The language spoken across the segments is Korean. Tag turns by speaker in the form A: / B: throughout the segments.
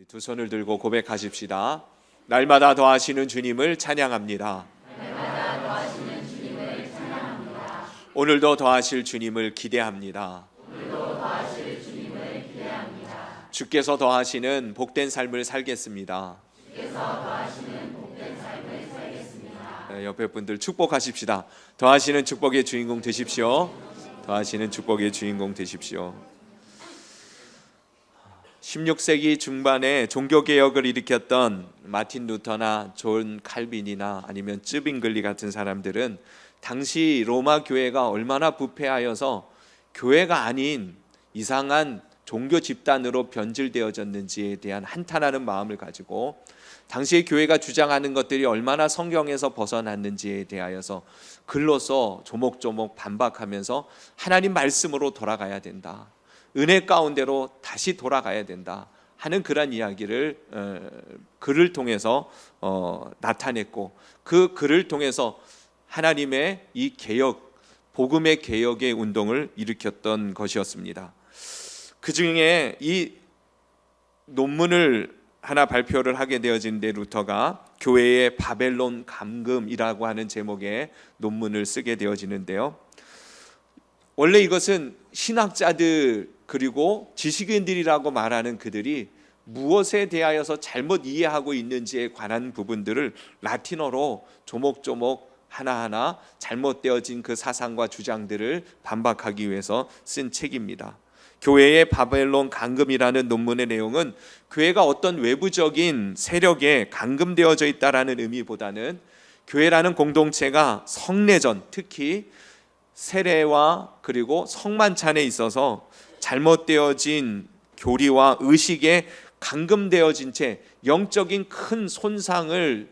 A: 두 손을 들고 고백하십시다. 날마다 더하시는 주님을 찬양합니다.
B: 날마다 더하시는 주님을 찬양합니다.
A: 오늘도 더하실 주님을 기대합니다.
B: 오늘도 더하실 주님을 기대합니다.
A: 주께서 더하시는 복된 삶을 살겠습니다.
B: 주께서 더하시는 복된 삶을 살겠습니다.
A: 옆에 분들 축복하십시다. 더하시는 축복의 주인공 되십시오. 더하시는 축복의 주인공 되십시오. 16세기 중반에 종교개혁을 일으켰던 마틴 루터나 존 칼빈이나 아니면 쯔빙글리 같은 사람들은 당시 로마 교회가 얼마나 부패하여서 교회가 아닌 이상한 종교 집단으로 변질되어졌는지에 대한 한탄하는 마음을 가지고 당시의 교회가 주장하는 것들이 얼마나 성경에서 벗어났는지에 대하여서 글로써 조목조목 반박하면서 하나님 말씀으로 돌아가야 된다, 은혜 가운데로 다시 돌아가야 된다 하는 그런 이야기를 글을 통해서 나타냈고, 그 글을 통해서 하나님의 이 개혁, 복음의 개혁의 운동을 일으켰던 것이었습니다. 그 중에 이 논문을 하나 발표를 하게 되어진데, 루터가 교회의 바벨론 감금이라고 하는 제목의 논문을 쓰게 되어지는데요, 원래 이것은 신학자들 그리고 지식인들이라고 말하는 그들이 무엇에 대하여서 잘못 이해하고 있는지에 관한 부분들을 라틴어로 조목조목 하나하나 잘못되어진 그 사상과 주장들을 반박하기 위해서 쓴 책입니다. 교회의 바벨론 감금이라는 논문의 내용은 교회가 어떤 외부적인 세력에 감금되어져 있다라는 의미보다는 교회라는 공동체가 성례전, 특히 세례와 그리고 성만찬에 있어서 잘못되어진 교리와 의식에 감금되어진 채 영적인 큰 손상이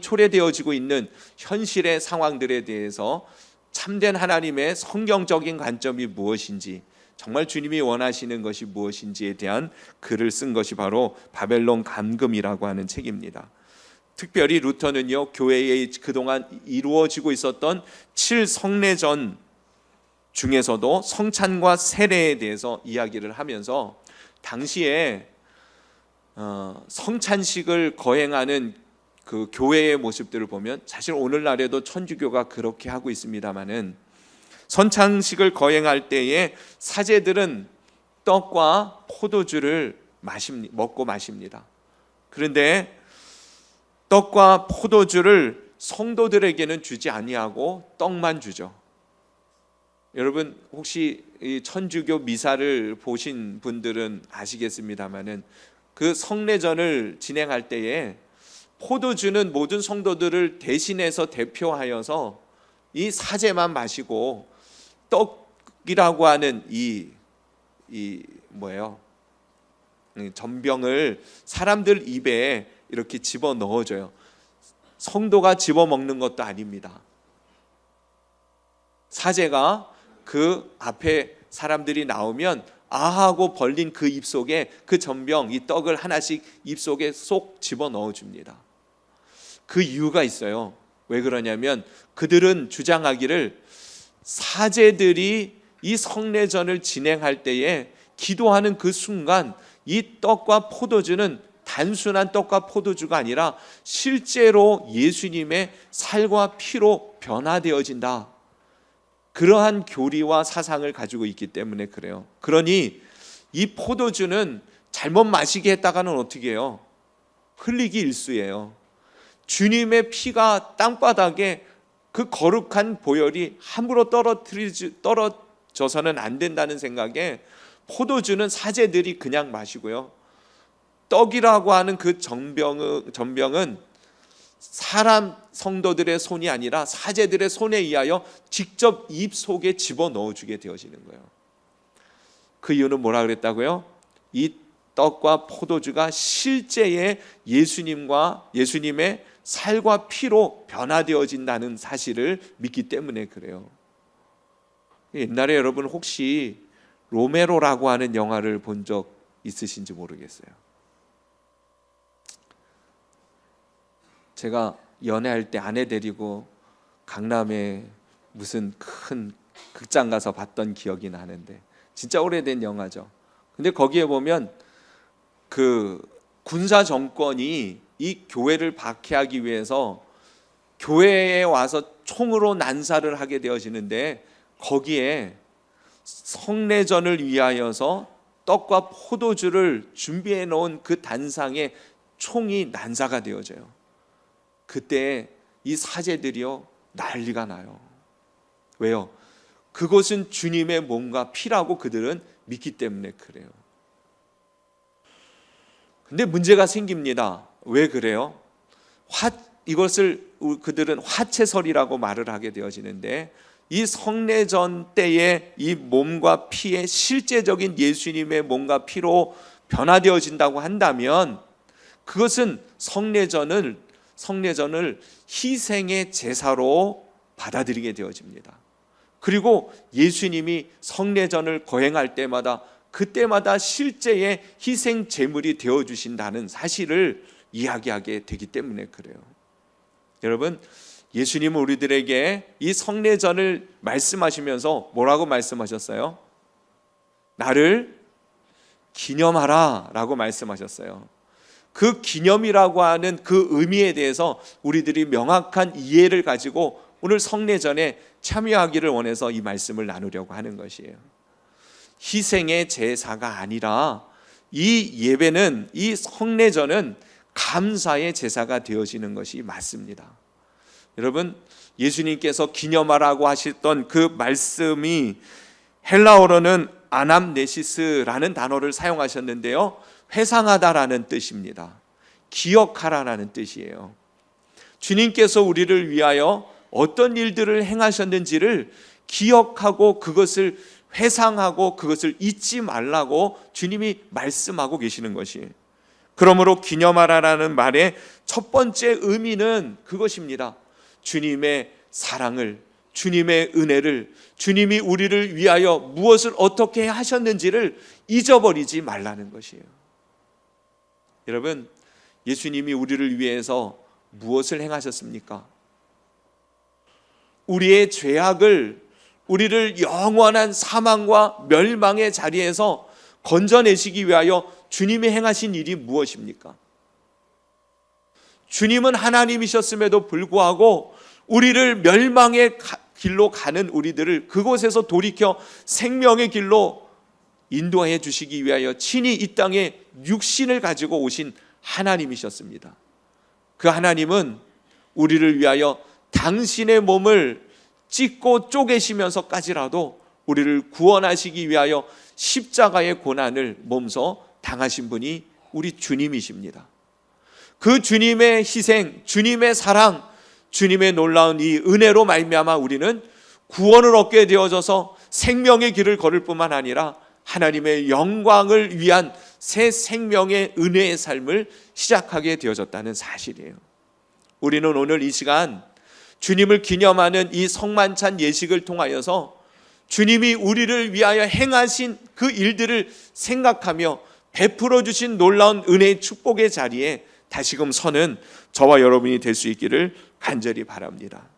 A: 초래되어지고 있는 현실의 상황들에 대해서 참된 하나님의 성경적인 관점이 무엇인지, 정말 주님이 원하시는 것이 무엇인지에 대한 글을 쓴 것이 바로 바벨론 감금이라고 하는 책입니다. 특별히 루터는요, 교회에 그동안 이루어지고 있었던 7성례전 중에서도 성찬과 세례에 대해서 이야기를 하면서 당시에 성찬식을 거행하는 그 교회의 모습들을 보면, 사실 오늘날에도 천주교가 그렇게 하고 있습니다마는 성찬식을 거행할 때에 사제들은 떡과 포도주를 먹고 마십니다. 그런데 떡과 포도주를 성도들에게는 주지 아니하고 떡만 주죠. 여러분 혹시 이 천주교 미사를 보신 분들은 아시겠습니다마는 그 성례전을 진행할 때에 포도주는 모든 성도들을 대신해서 대표하여서 이 사제만 마시고, 떡이라고 하는 이 전병을 사람들 입에 이렇게 집어 넣어줘요. 성도가 집어 먹는 것도 아닙니다. 사제가 그 앞에 사람들이 나오면 아하고 벌린 그 입속에 그 전병, 이 떡을 하나씩 입속에 쏙 집어 넣어줍니다. 그 이유가 있어요. 왜 그러냐면 그들은 주장하기를 사제들이 이 성례전을 진행할 때에 기도하는 그 순간 이 떡과 포도주는 단순한 떡과 포도주가 아니라 실제로 예수님의 살과 피로 변화되어진다, 그러한 교리와 사상을 가지고 있기 때문에 그래요. 그러니 이 포도주는 잘못 마시게 했다가는 어떻게 해요? 흘리기 일쑤예요. 주님의 피가 땅바닥에 그 거룩한 보혈이 함부로 떨어져서는 안 된다는 생각에 포도주는 사제들이 그냥 마시고요, 떡이라고 하는 그 전병은 사람 성도들의 손이 아니라 사제들의 손에 의하여 직접 입 속에 집어넣어 주게 되어지는 거예요. 그 이유는 뭐라 그랬다고요? 이 떡과 포도주가 실제의 예수님의 살과 피로 변화되어진다는 사실을 믿기 때문에 그래요. 옛날에 여러분 혹시 로메로라고 하는 영화를 본 적 있으신지 모르겠어요. 제가 연애할 때 아내 데리고 강남에 무슨 큰 극장 가서 봤던 기억이 나는데, 진짜 오래된 영화죠. 근데 거기에 보면 그 군사 정권이 이 교회를 박해하기 위해서 교회에 와서 총으로 난사를 하게 되어지는데, 거기에 성례전을 위하여서 떡과 포도주를 준비해 놓은 그 단상에 총이 난사가 되어져요. 그때 이 사제들이요, 난리가 나요. 왜요? 그것은 주님의 몸과 피라고 그들은 믿기 때문에 그래요. 근데 문제가 생깁니다. 왜 그래요? 이것을 그들은 화채설이라고 말을 하게 되어지는데, 이 성례전 때에 이 몸과 피의 실제적인 예수님의 몸과 피로 변화되어진다고 한다면, 그것은 성례전을 희생의 제사로 받아들이게 되어집니다. 그리고 예수님이 성례전을 거행할 때마다 그때마다 실제의 희생 제물이 되어 주신다는 사실을 이야기하게 되기 때문에 그래요. 여러분, 예수님은 우리들에게 이 성례전을 말씀하시면서 뭐라고 말씀하셨어요? 나를 기념하라 라고 말씀하셨어요. 그 기념이라고 하는 그 의미에 대해서 우리들이 명확한 이해를 가지고 오늘 성례전에 참여하기를 원해서 이 말씀을 나누려고 하는 것이에요. 희생의 제사가 아니라 이 예배는, 이 성례전은 감사의 제사가 되어지는 것이 맞습니다. 여러분, 예수님께서 기념하라고 하셨던 그 말씀이 헬라어로는 아남네시스라는 단어를 사용하셨는데요, 회상하다라는 뜻입니다. 기억하라라는 뜻이에요. 주님께서 우리를 위하여 어떤 일들을 행하셨는지를 기억하고 그것을 회상하고 그것을 잊지 말라고 주님이 말씀하고 계시는 것이, 그러므로 기념하라라는 말의 첫 번째 의미는 그것입니다. 주님의 사랑을, 주님의 은혜를, 주님이 우리를 위하여 무엇을 어떻게 하셨는지를 잊어버리지 말라는 것이에요. 여러분, 예수님이 우리를 위해서 무엇을 행하셨습니까? 우리의 죄악을, 우리를 영원한 사망과 멸망의 자리에서 건져내시기 위하여 주님이 행하신 일이 무엇입니까? 주님은 하나님이셨음에도 불구하고 우리를 멸망의 길로 가는 우리들을 그곳에서 돌이켜 생명의 길로 인도해 주시기 위하여 친히 이 땅에 육신을 가지고 오신 하나님이셨습니다. 그 하나님은 우리를 위하여 당신의 몸을 찢고 쪼개시면서까지라도 우리를 구원하시기 위하여 십자가의 고난을 몸소 당하신 분이 우리 주님이십니다. 그 주님의 희생, 주님의 사랑, 주님의 놀라운 이 은혜로 말미암아 우리는 구원을 얻게 되어져서 생명의 길을 걸을 뿐만 아니라 하나님의 영광을 위한 새 생명의 은혜의 삶을 시작하게 되어졌다는 사실이에요. 우리는 오늘 이 시간 주님을 기념하는 이 성만찬 예식을 통하여서 주님이 우리를 위하여 행하신 그 일들을 생각하며 베풀어 주신 놀라운 은혜의 축복의 자리에 다시금 서는 저와 여러분이 될 수 있기를 간절히 바랍니다.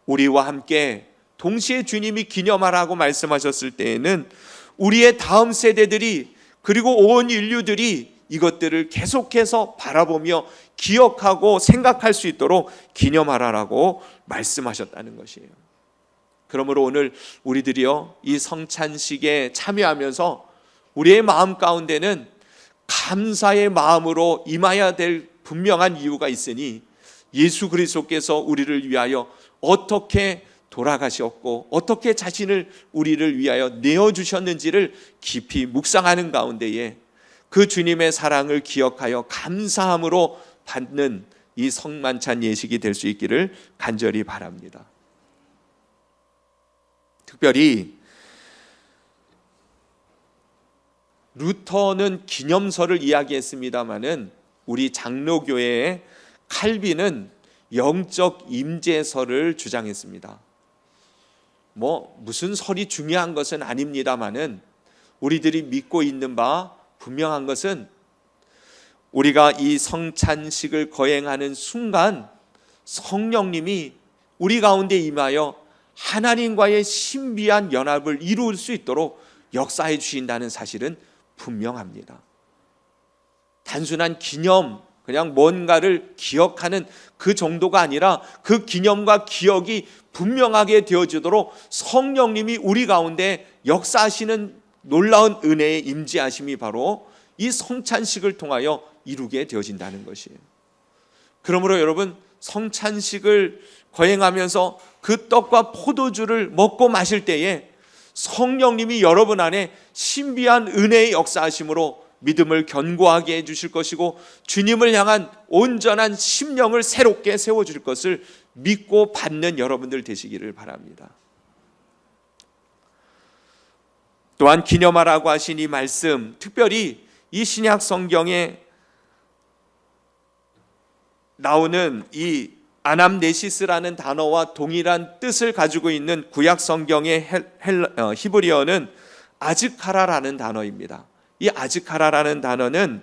A: 우리와 함께 동시에 주님이 기념하라고 말씀하셨을 때에는 우리의 다음 세대들이, 그리고 온 인류들이 이것들을 계속해서 바라보며 기억하고 생각할 수 있도록 기념하라라고 말씀하셨다는 것이에요. 그러므로 오늘 우리들이요, 이 성찬식에 참여하면서 우리의 마음 가운데는 감사의 마음으로 임해야 될 분명한 이유가 있으니, 예수 그리스도께서 우리를 위하여 어떻게 돌아가셨고 어떻게 자신을 우리를 위하여 내어주셨는지를 깊이 묵상하는 가운데에 그 주님의 사랑을 기억하여 감사함으로 받는 이 성만찬 예식이 될 수 있기를 간절히 바랍니다. 특별히 루터는 기념서를 이야기했습니다마는 우리 장로교회의 칼빈은 영적 임재설을 주장했습니다. 무슨 설이 중요한 것은 아닙니다마는 우리들이 믿고 있는 바 분명한 것은 우리가 이 성찬식을 거행하는 순간 성령님이 우리 가운데 임하여 하나님과의 신비한 연합을 이룰 수 있도록 역사해 주신다는 사실은 분명합니다. 단순한 기념, 그냥 뭔가를 기억하는 그 정도가 아니라 그 기념과 기억이 분명하게 되어지도록 성령님이 우리 가운데 역사하시는 놀라운 은혜의 임재하심이 바로 이 성찬식을 통하여 이루게 되어진다는 것이에요. 그러므로 여러분, 성찬식을 거행하면서 그 떡과 포도주를 먹고 마실 때에 성령님이 여러분 안에 신비한 은혜의 역사하심으로 믿음을 견고하게 해주실 것이고 주님을 향한 온전한 심령을 새롭게 세워줄 것을 믿고 받는 여러분들 되시기를 바랍니다. 또한 기념하라고 하신 이 말씀, 특별히 이 신약 성경에 나오는 이 아남네시스라는 단어와 동일한 뜻을 가지고 있는 구약 성경의 히브리어는 아즈카라라는 단어입니다. 이 아즈카라라는 단어는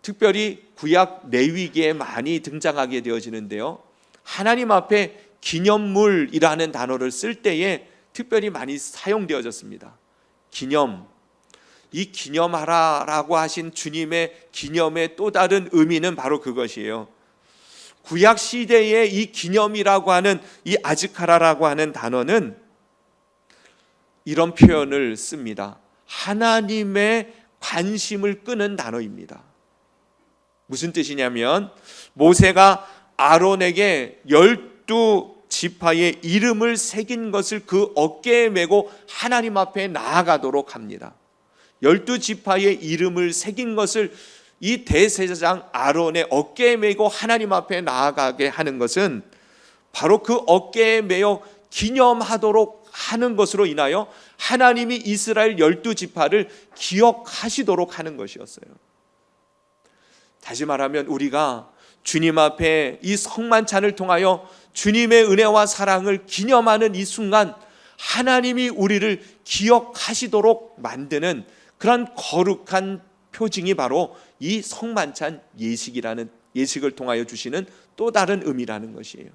A: 특별히 구약 레위기에 많이 등장하게 되어지는데요, 하나님 앞에 기념물이라는 단어를 쓸 때에 특별히 많이 사용되어졌습니다. 기념, 이 기념하라라고 하신 주님의 기념의 또 다른 의미는 바로 그것이에요. 구약 시대에 이 기념이라고 하는 이 아즈카라라고 하는 단어는 이런 표현을 씁니다. 하나님의 관심을 끄는 단어입니다. 무슨 뜻이냐면 모세가 아론에게 12지파의 이름을 새긴 것을 그 어깨에 메고 하나님 앞에 나아가도록 합니다. 12지파의 이름을 새긴 것을 이 대제사장 아론의 어깨에 메고 하나님 앞에 나아가게 하는 것은 바로 그 어깨에 메어 기념하도록 하는 것으로 인하여 하나님이 이스라엘 12지파를 기억하시도록 하는 것이었어요. 다시 말하면 우리가 주님 앞에 이 성만찬을 통하여 주님의 은혜와 사랑을 기념하는 이 순간 하나님이 우리를 기억하시도록 만드는 그런 거룩한 표징이 바로 이 성만찬 예식을 통하여 주시는 또 다른 의미라는 것이에요.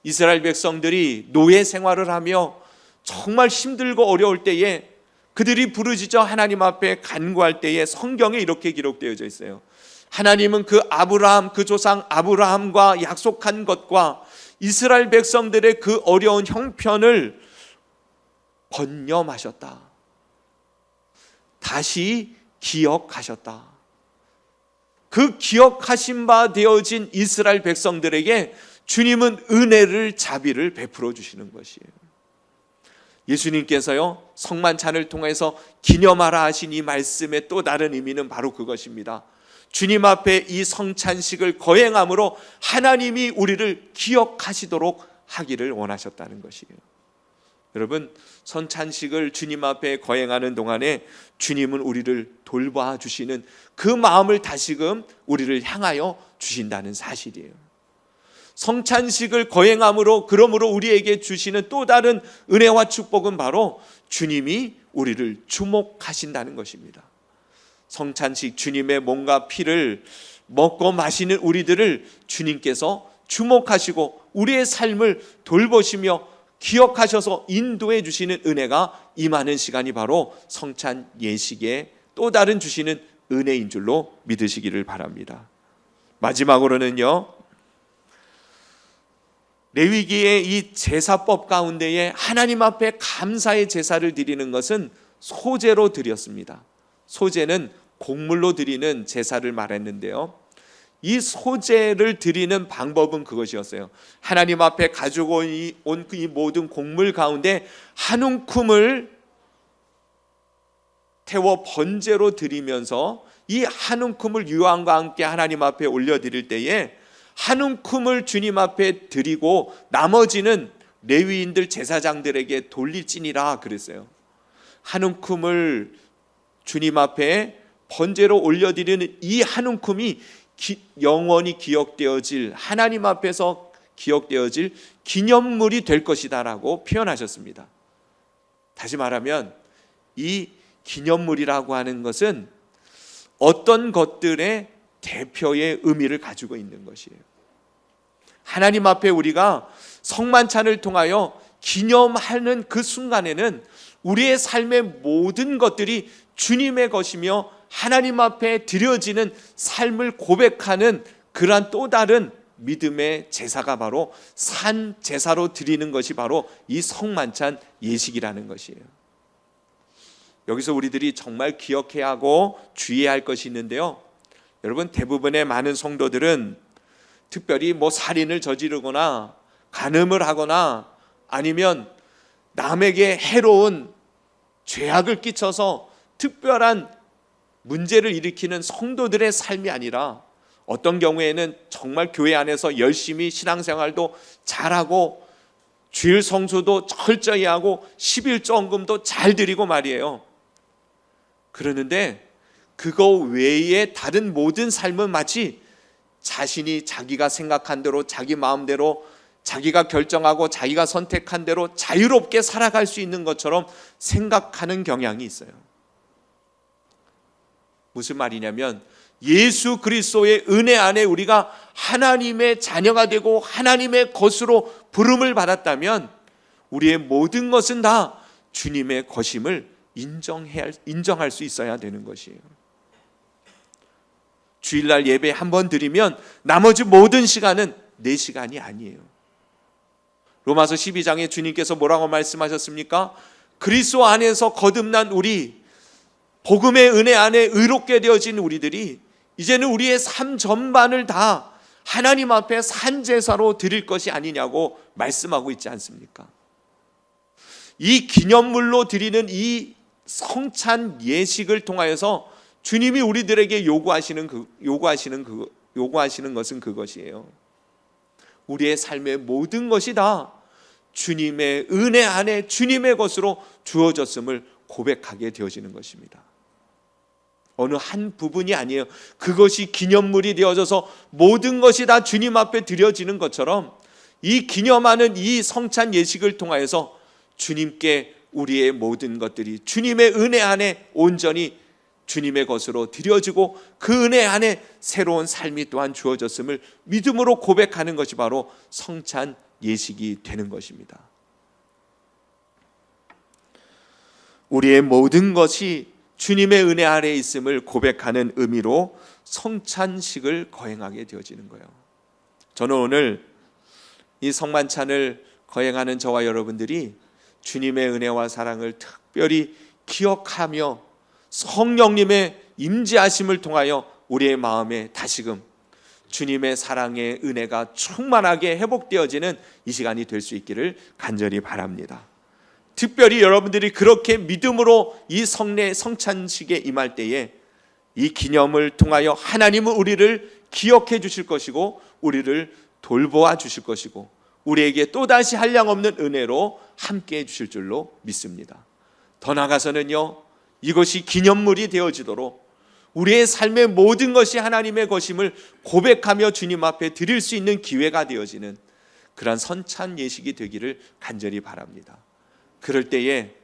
A: 이스라엘 백성들이 노예 생활을 하며 정말 힘들고 어려울 때에 그들이 부르짖어 하나님 앞에 간구할 때에 성경에 이렇게 기록되어져 있어요. 하나님은 그 조상 아브라함과 약속한 것과 이스라엘 백성들의 그 어려운 형편을 번념하셨다. 다시 기억하셨다. 그 기억하신 바 되어진 이스라엘 백성들에게 주님은 은혜를 자비를 베풀어 주시는 것이에요. 예수님께서요 성만찬을 통해서 기념하라 하신 이 말씀의 또 다른 의미는 바로 그것입니다. 주님 앞에 이 성찬식을 거행함으로 하나님이 우리를 기억하시도록 하기를 원하셨다는 것이에요. 여러분, 성찬식을 주님 앞에 거행하는 동안에 주님은 우리를 돌봐 주시는 그 마음을 다시금 우리를 향하여 주신다는 사실이에요. 성찬식을 거행함으로 그러므로 우리에게 주시는 또 다른 은혜와 축복은 바로 주님이 우리를 주목하신다는 것입니다. 성찬식, 주님의 몸과 피를 먹고 마시는 우리들을 주님께서 주목하시고 우리의 삶을 돌보시며 기억하셔서 인도해 주시는 은혜가 임하는 시간이 바로 성찬 예식의 또 다른 주시는 은혜인 줄로 믿으시기를 바랍니다. 마지막으로는요, 레위기의 이 제사법 가운데에 하나님 앞에 감사의 제사를 드리는 것은 소제로 드렸습니다. 소제는 곡물로 드리는 제사를 말했는데요, 이 소제를 드리는 방법은 그것이었어요. 하나님 앞에 가지고 온 이 모든 곡물 가운데 한 움큼을 태워 번제로 드리면서 이 한 움큼을 유황과 함께 하나님 앞에 올려드릴 때에 한 움큼을 주님 앞에 드리고 나머지는 레위인들 제사장들에게 돌릴지니라 그랬어요. 한 움큼을 주님 앞에 번제로 올려드리는 이 한 움큼이 영원히 기억되어질, 하나님 앞에서 기억되어질 기념물이 될 것이다라고 표현하셨습니다. 다시 말하면 이 기념물이라고 하는 것은 어떤 것들의 대표의 의미를 가지고 있는 것이에요. 하나님 앞에 우리가 성만찬을 통하여 기념하는 그 순간에는 우리의 삶의 모든 것들이 주님의 것이며 하나님 앞에 드려지는 삶을 고백하는 그러한 또 다른 믿음의 제사가 바로 산 제사로 드리는 것이 바로 이 성만찬 예식이라는 것이에요. 여기서 우리들이 정말 기억해야 하고 주의해야 할 것이 있는데요. 여러분, 대부분의 많은 성도들은 특별히 살인을 저지르거나 간음을 하거나 아니면 남에게 해로운 죄악을 끼쳐서 특별한 문제를 일으키는 성도들의 삶이 아니라 어떤 경우에는 정말 교회 안에서 열심히 신앙생활도 잘하고 주일 성수도 철저히 하고 11조헌금도 잘 드리고 말이에요. 그러는데 그거 외에 다른 모든 삶은 마치 자신이 자기가 생각한 대로 자기 마음대로 자기가 결정하고 자기가 선택한 대로 자유롭게 살아갈 수 있는 것처럼 생각하는 경향이 있어요. 무슨 말이냐면 예수 그리스도의 은혜 안에 우리가 하나님의 자녀가 되고 하나님의 것으로 부름을 받았다면 우리의 모든 것은 다 주님의 것임을 인정할 수 있어야 되는 것이에요. 주일날 예배 한 번 드리면 나머지 모든 시간은 내 시간이 아니에요. 로마서 12장에 주님께서 뭐라고 말씀하셨습니까? 그리스도 안에서 거듭난 우리, 복음의 은혜 안에 의롭게 되어진 우리들이 이제는 우리의 삶 전반을 다 하나님 앞에 산제사로 드릴 것이 아니냐고 말씀하고 있지 않습니까? 이 기념물로 드리는 이 성찬 예식을 통하여서 주님이 우리들에게 요구하시는 것은 그것이에요. 우리의 삶의 모든 것이 다 주님의 은혜 안에 주님의 것으로 주어졌음을 고백하게 되어지는 것입니다. 어느 한 부분이 아니에요. 그것이 기념물이 되어져서 모든 것이 다 주님 앞에 드려지는 것처럼 이 기념하는 이 성찬 예식을 통하여서 주님께 우리의 모든 것들이 주님의 은혜 안에 온전히 주님의 것으로 드려지고 그 은혜 안에 새로운 삶이 또한 주어졌음을 믿음으로 고백하는 것이 바로 성찬 예식이 되는 것입니다. 우리의 모든 것이 주님의 은혜 아래 있음을 고백하는 의미로 성찬식을 거행하게 되어지는 거예요. 저는 오늘 이 성만찬을 거행하는 저와 여러분들이 주님의 은혜와 사랑을 특별히 기억하며 성령님의 임재하심을 통하여 우리의 마음에 다시금 주님의 사랑의 은혜가 충만하게 회복되어지는 이 시간이 될 수 있기를 간절히 바랍니다. 특별히 여러분들이 그렇게 믿음으로 이 성찬식에 임할 때에 이 기념을 통하여 하나님은 우리를 기억해 주실 것이고 우리를 돌보아 주실 것이고 우리에게 또다시 한량없는 은혜로 함께해 주실 줄로 믿습니다. 더 나아가서는요, 이것이 기념물이 되어지도록 우리의 삶의 모든 것이 하나님의 것임을 고백하며 주님 앞에 드릴 수 있는 기회가 되어지는 그러한 성찬 예식이 되기를 간절히 바랍니다. 그럴 때에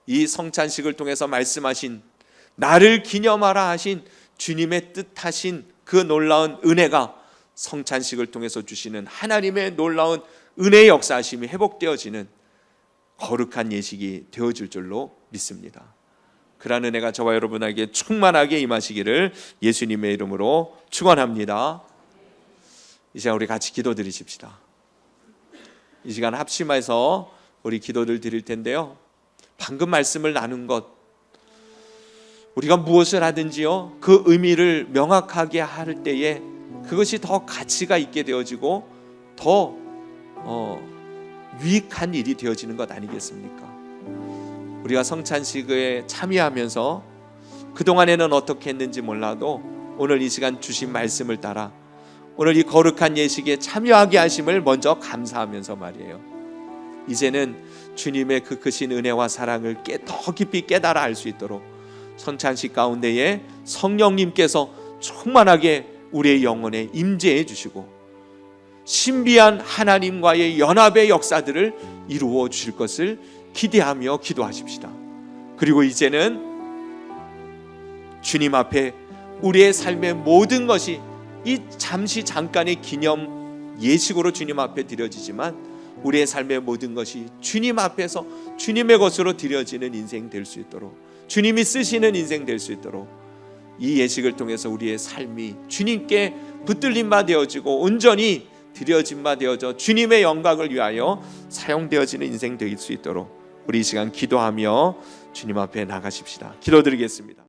A: 이 성찬식을 통해서 말씀하신 나를 기념하라 하신 주님의 뜻하신 그 놀라운 은혜가 성찬식을 통해서 주시는 하나님의 놀라운 은혜의 역사하심이 회복되어지는 거룩한 예식이 되어질 줄로 믿습니다. 그러한 은혜가 저와 여러분에게 충만하게 임하시기를 예수님의 이름으로 축원합니다. 이 시간 우리 같이 기도드리십시다. 이 시간 합심해서 우리 기도를 드릴 텐데요, 방금 말씀을 나눈 것, 우리가 무엇을 하든지요 그 의미를 명확하게 할 때에 그것이 더 가치가 있게 되어지고 더 유익한 일이 되어지는 것 아니겠습니까? 우리가 성찬식에 참여하면서 그동안에는 어떻게 했는지 몰라도 오늘 이 시간 주신 말씀을 따라 오늘 이 거룩한 예식에 참여하게 하심을 먼저 감사하면서 말이에요, 이제는 주님의 그 크신 은혜와 사랑을 더 깊이 깨달아 알 수 있도록 성찬식 가운데에 성령님께서 충만하게 우리의 영혼에 임재해 주시고 신비한 하나님과의 연합의 역사들을 이루어 주실 것을 기대하며 기도하십시다. 그리고 이제는 주님 앞에 우리의 삶의 모든 것이 이 잠깐의 기념 예식으로 주님 앞에 드려지지만 우리의 삶의 모든 것이 주님 앞에서 주님의 것으로 드려지는 인생 될 수 있도록, 주님이 쓰시는 인생 될 수 있도록 이 예식을 통해서 우리의 삶이 주님께 붙들린 바 되어지고 온전히 드려진 바 되어져 주님의 영광을 위하여 사용되어지는 인생 될 수 있도록 우리 이 시간 기도하며 주님 앞에 나가십시다. 기도드리겠습니다.